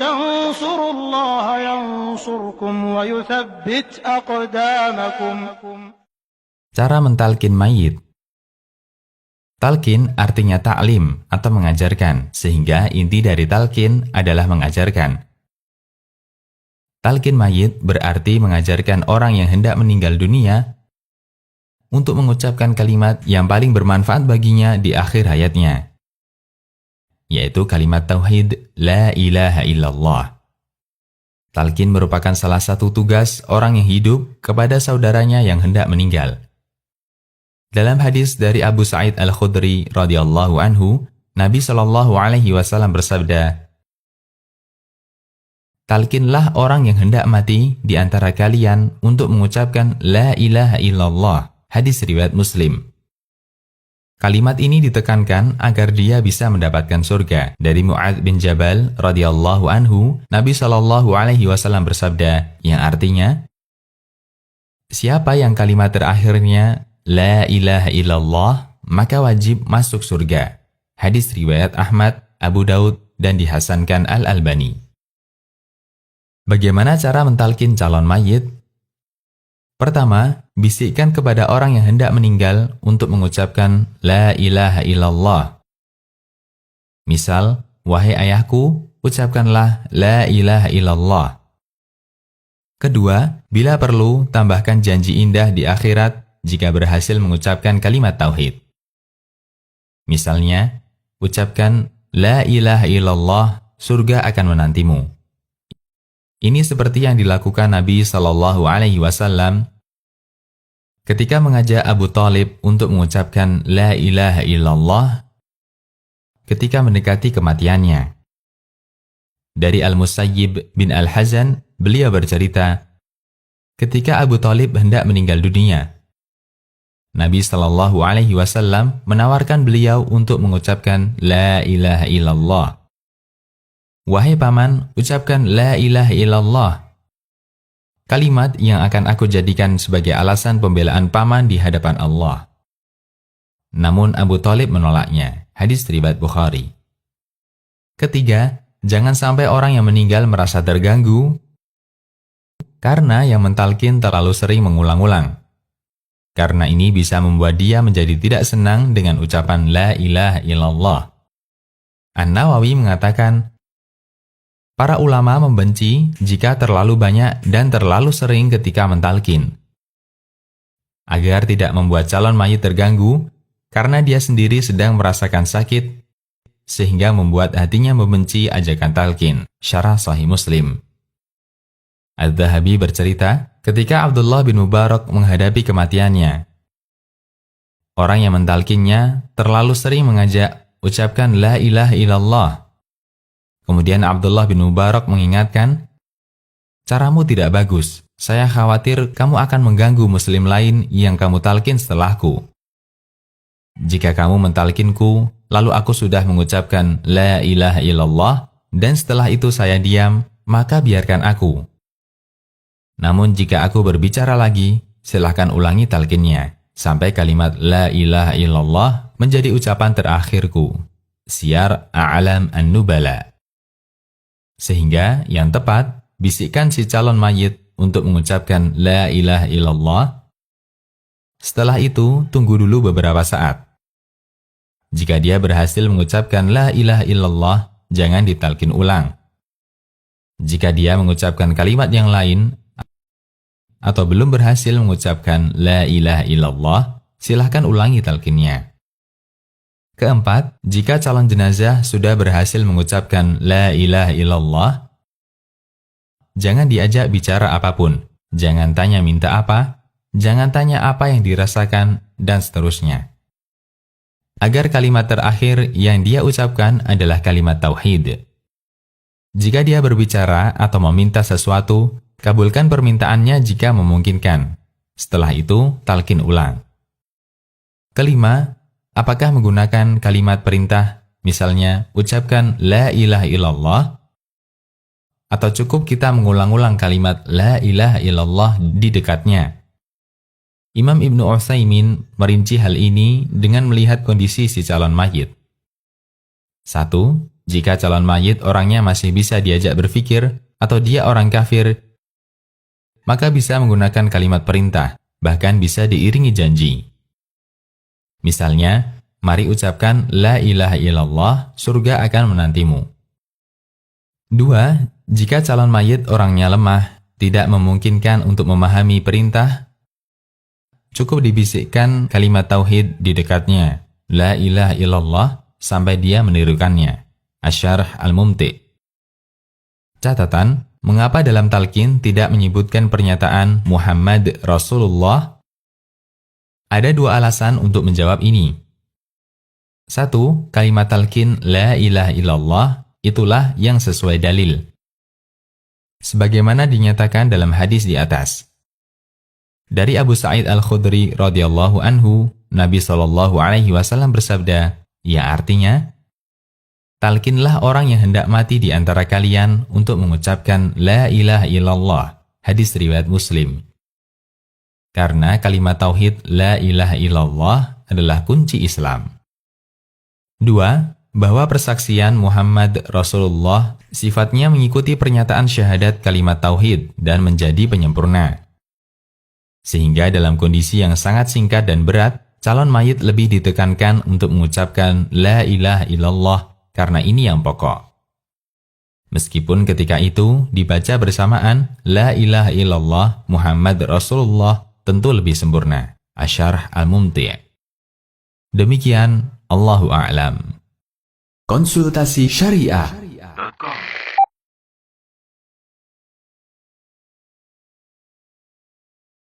تنصروا الله ينصركم ويثبت أقدامكم. Cara mentalkin mayit. Talqin artinya ta'lim atau mengajarkan, sehingga inti dari talqin adalah mengajarkan. Talqin mayit berarti mengajarkan orang yang hendak meninggal dunia untuk mengucapkan kalimat yang paling bermanfaat baginya di akhir hayatnya, yaitu kalimat tauhid la ilaha illallah. Talqin merupakan salah satu tugas orang yang hidup kepada saudaranya yang hendak meninggal. Dalam hadis dari Abu Sa'id Al-Khudri radhiyallahu anhu, Nabi Shallallahu alaihi wasallam bersabda, "Talqinlah orang yang hendak mati di antara kalian untuk mengucapkan la ilaha illallah." Hadis riwayat Muslim. Kalimat ini ditekankan agar dia bisa mendapatkan surga. Dari Mu'adz bin Jabal radhiyallahu anhu, Nabi Shallallahu alaihi wasallam bersabda, yang artinya, siapa yang kalimat terakhirnya la ilaha illallah, maka wajib masuk surga. Hadis riwayat Ahmad, Abu Daud, dan dihasankan Al-Albani. Bagaimana cara mentalkin calon mayit? Pertama, bisikkan kepada orang yang hendak meninggal untuk mengucapkan la ilaha illallah. Misal, wahai ayahku, ucapkanlah la ilaha illallah. Kedua, bila perlu, tambahkan janji indah di akhirat jika berhasil mengucapkan kalimat tauhid. Misalnya, ucapkan la ilaha illallah, surga akan menantimu. Ini seperti yang dilakukan Nabi Shallallahu alaihi wasallam ketika mengajak Abu Thalib untuk mengucapkan la ilaha illallah ketika mendekati kematiannya. Dari Al-Musayyib bin Al-Hazan, beliau bercerita, ketika Abu Thalib hendak meninggal dunia, Nabi Shallallahu alaihi wasallam menawarkan beliau untuk mengucapkan la ilaha illallah. Wahai paman, ucapkan la ilaha illallah. Kalimat yang akan aku jadikan sebagai alasan pembelaan paman di hadapan Allah. Namun Abu Thalib menolaknya. Hadis riwayat Bukhari. Ketiga, jangan sampai orang yang meninggal merasa terganggu karena yang mentalkin terlalu sering mengulang-ulang. Karena ini bisa membuat dia menjadi tidak senang dengan ucapan la ilaha illallah. An-Nawawi mengatakan, para ulama membenci jika terlalu banyak dan terlalu sering ketika mentalkin. Agar tidak membuat calon mayit terganggu, karena dia sendiri sedang merasakan sakit, sehingga membuat hatinya membenci ajakan talqin. Syarah Sahih Muslim. Adz-Dzahabi bercerita, ketika Abdullah bin Mubarak menghadapi kematiannya, orang yang mentalkinnya terlalu sering mengajak, ucapkan la ilaha illallah. Kemudian Abdullah bin Mubarak mengingatkan, caramu tidak bagus, saya khawatir kamu akan mengganggu muslim lain yang kamu talkin setelahku. Jika kamu mentalkinku, lalu aku sudah mengucapkan la ilaha illallah, dan setelah itu saya diam, maka biarkan aku. Namun jika aku berbicara lagi, silahkan ulangi talqinnya, sampai kalimat la ilaha illallah menjadi ucapan terakhirku. Syiar A'lam An-Nubala. Sehingga yang tepat, bisikkan si calon mayit untuk mengucapkan la ilaha illallah. Setelah itu, tunggu dulu beberapa saat. Jika dia berhasil mengucapkan la ilaha illallah, jangan ditalqin ulang. Jika dia mengucapkan kalimat yang lain, atau belum berhasil mengucapkan la ilaha illallah, silahkan ulangi talqinnya. Keempat, jika calon jenazah sudah berhasil mengucapkan la ilaha illallah, jangan diajak bicara apapun, jangan tanya minta apa, jangan tanya apa yang dirasakan, dan seterusnya. Agar kalimat terakhir yang dia ucapkan adalah kalimat tauhid. Jika dia berbicara atau meminta sesuatu, kabulkan permintaannya jika memungkinkan. Setelah itu, talqin ulang. Kelima, apakah menggunakan kalimat perintah, misalnya ucapkan la ilaha illallah, atau cukup kita mengulang-ulang kalimat la ilaha illallah di dekatnya? Imam Ibnu Utsaimin merinci hal ini dengan melihat kondisi si calon mayit. 1. Jika calon mayit orangnya masih bisa diajak berpikir atau dia orang kafir, maka bisa menggunakan kalimat perintah, bahkan bisa diiringi janji. Misalnya, mari ucapkan la ilaha illallah, surga akan menantimu. 2. Jika calon mayit orangnya lemah, tidak memungkinkan untuk memahami perintah, cukup dibisikkan kalimat tauhid di dekatnya, la ilaha illallah, sampai dia menirukannya. Asy-Syarh Al-Mumti'. Catatan, mengapa dalam talqin tidak menyebutkan pernyataan Muhammad Rasulullah? Ada 2 alasan untuk menjawab ini. 1. Kalimat talqin la ilaha illallah itulah yang sesuai dalil, sebagaimana dinyatakan dalam hadis di atas. Dari Abu Sa'id Al-Khudri radhiyallahu anhu, Nabi SAW bersabda, ya artinya, talqinlah orang yang hendak mati di antara kalian untuk mengucapkan la ilaha illallah, hadis riwayat Muslim. Karena kalimat tauhid la ilaha illallah adalah kunci Islam. 2. Bahwa persaksian Muhammad Rasulullah sifatnya mengikuti pernyataan syahadat kalimat tauhid dan menjadi penyempurna. Sehingga dalam kondisi yang sangat singkat dan berat, calon mayit lebih ditekankan untuk mengucapkan la ilaha illallah karena ini yang pokok. Meskipun ketika itu dibaca bersamaan la ilaha illallah Muhammad Rasulullah tentu lebih sempurna. Asy-Syarh Al-Mumti'. Demikian, Allahu a'lam. Konsultasi Syariah.